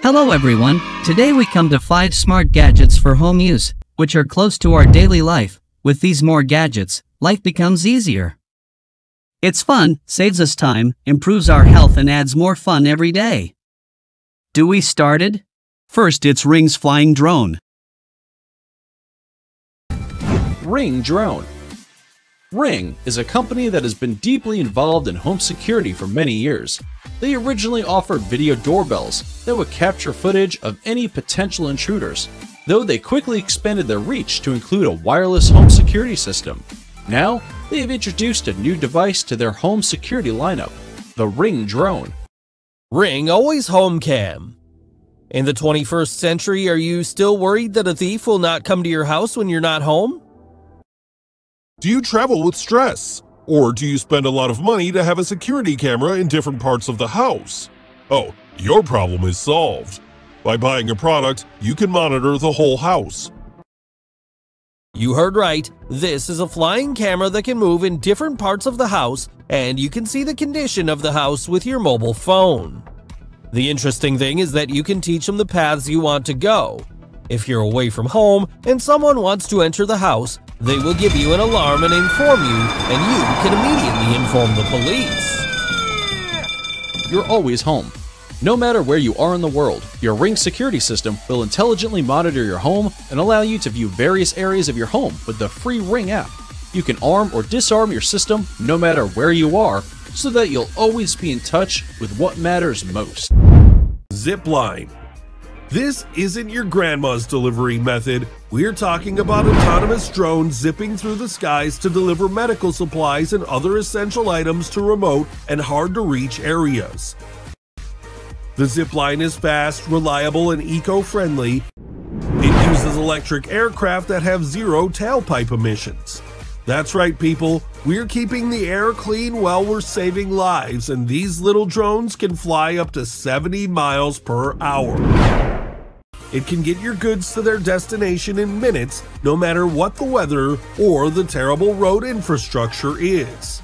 Hello everyone, today we come to 5 smart gadgets for home use, which are close to our daily life. With these more gadgets, life becomes easier. It's fun, saves us time, improves our health and adds more fun every day. Do we started? First, it's Ring's flying drone. Ring Drone. Ring is a company that has been deeply involved in home security for many years. They originally offered video doorbells that would capture footage of any potential intruders, though they quickly expanded their reach to include a wireless home security system. Now, they have introduced a new device to their home security lineup, the Ring Drone. Ring Always Home Cam. In the 21st century, are you still worried that a thief will not come to your house when you're not home? Do you travel with stress? Or do you spend a lot of money to have a security camera in different parts of the house? Oh, your problem is solved. By buying a product, you can monitor the whole house. You heard right. This is a flying camera that can move in different parts of the house, and you can see the condition of the house with your mobile phone. The interesting thing is that you can teach them the paths you want to go. If you're away from home and someone wants to enter the house, they will give you an alarm and inform you, and you can immediately inform the police. You're always home. No matter where you are in the world, your Ring security system will intelligently monitor your home and allow you to view various areas of your home with the free Ring app. You can arm or disarm your system no matter where you are, so that you'll always be in touch with what matters most. Zipline. This isn't your grandma's delivery method. We're talking about autonomous drones zipping through the skies to deliver medical supplies and other essential items to remote and hard-to-reach areas. The Zipline is fast, reliable, and eco-friendly. It uses electric aircraft that have zero tailpipe emissions. That's right, people. We're keeping the air clean while we're saving lives, and these little drones can fly up to 70 miles per hour. It can get your goods to their destination in minutes, no matter what the weather or the terrible road infrastructure is.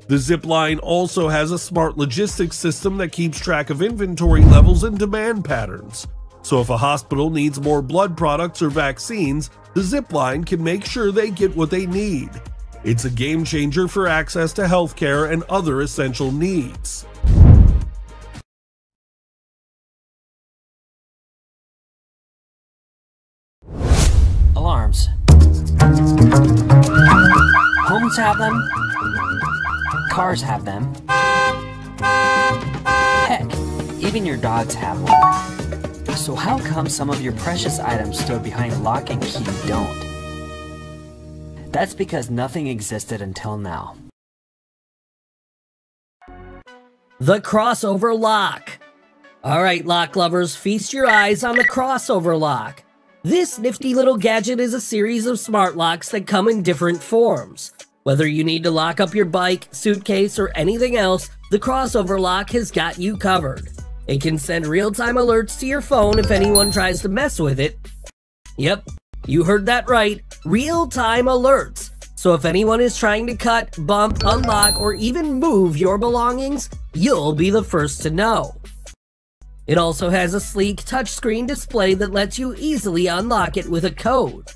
The Zipline also has a smart logistics system that keeps track of inventory levels and demand patterns. So if a hospital needs more blood products or vaccines, the Zipline can make sure they get what they need. It's a game changer for access to healthcare and other essential needs. Alarms. Homes have them. Cars have them. Heck, even your dogs have one. So how come some of your precious items stored behind lock and key don't? That's because nothing existed until now. The crossover lock. Alright, lock lovers, feast your eyes on the crossover lock. This nifty little gadget is a series of smart locks that come in different forms. Whether you need to lock up your bike, suitcase, or anything else, the crossover lock has got you covered. It can send real-time alerts to your phone if anyone tries to mess with it. Yep, you heard that right, real-time alerts. So if anyone is trying to cut, bump, unlock, or even move your belongings, you'll be the first to know. It also has a sleek touchscreen display that lets you easily unlock it with a code.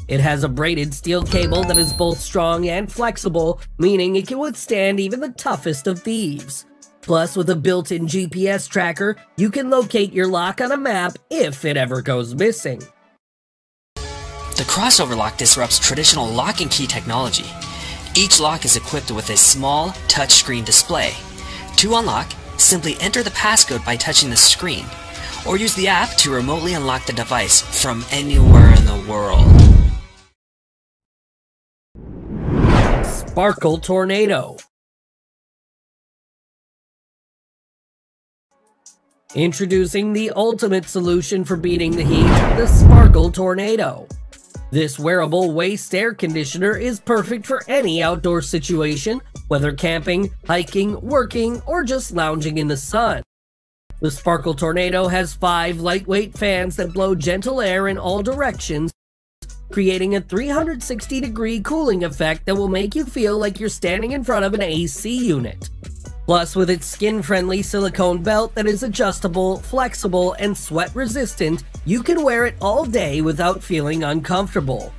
It has a braided steel cable that is both strong and flexible, meaning it can withstand even the toughest of thieves. Plus, with a built-in GPS tracker, you can locate your lock on a map if it ever goes missing. The crossover lock disrupts traditional lock and key technology. Each lock is equipped with a small touchscreen display. To unlock, simply enter the passcode by touching the screen, or use the app to remotely unlock the device from anywhere in the world. SPAKLE Tornado. Introducing the ultimate solution for beating the heat, the SPAKLE Tornado. This wearable waist air conditioner is perfect for any outdoor situation, whether camping, hiking, working, or just lounging in the sun. The SPAKLE Tornado has 5 lightweight fans that blow gentle air in all directions, creating a 360-degree cooling effect that will make you feel like you're standing in front of an AC unit. Plus, with its skin-friendly silicone belt that is adjustable, flexible, and sweat-resistant, you can wear it all day without feeling uncomfortable.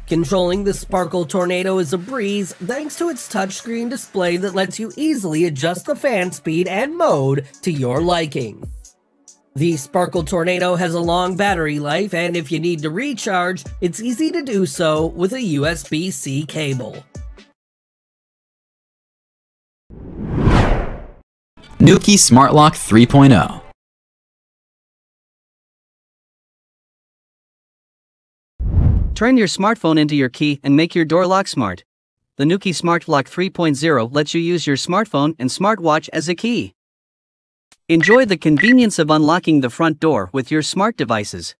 Controlling the SPAKLE Tornado is a breeze thanks to its touchscreen display that lets you easily adjust the fan speed and mode to your liking. The SPAKLE Tornado has a long battery life, and if you need to recharge, it's easy to do so with a USB-C cable. NUKI Smart Lock 3.0. Turn your smartphone into your key and make your door lock smart. The NUKI Smart Lock 3.0 lets you use your smartphone and smartwatch as a key. Enjoy the convenience of unlocking the front door with your smart devices.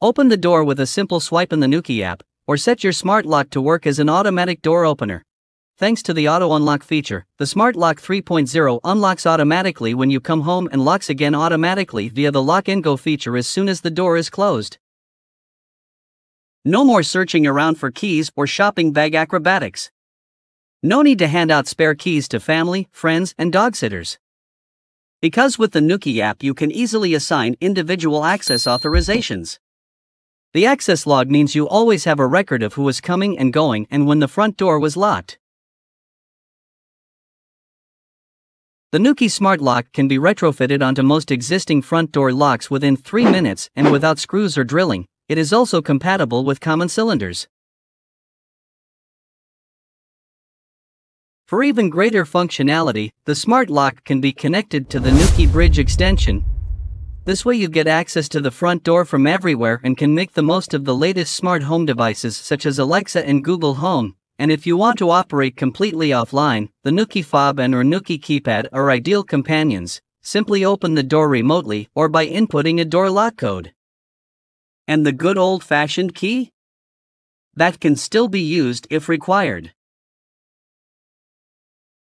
Open the door with a simple swipe in the NUKI app, or set your smart lock to work as an automatic door opener. Thanks to the auto unlock feature, the Smart Lock 3.0 unlocks automatically when you come home and locks again automatically via the Lock and Go feature as soon as the door is closed. No more searching around for keys or shopping bag acrobatics. No need to hand out spare keys to family, friends, and dog sitters. Because with the NUKI app you can easily assign individual access authorizations. The access log means you always have a record of who was coming and going and when the front door was locked. The NUKI Smart Lock can be retrofitted onto most existing front door locks within 3 minutes and without screws or drilling. It is also compatible with common cylinders. For even greater functionality, the Smart Lock can be connected to the NUKI Bridge extension. This way you get access to the front door from everywhere and can make the most of the latest smart home devices such as Alexa and Google Home. And if you want to operate completely offline, the NUKI fob and or NUKI keypad are ideal companions. Simply open the door remotely or by inputting a door lock code. And the good old-fashioned key? That can still be used if required.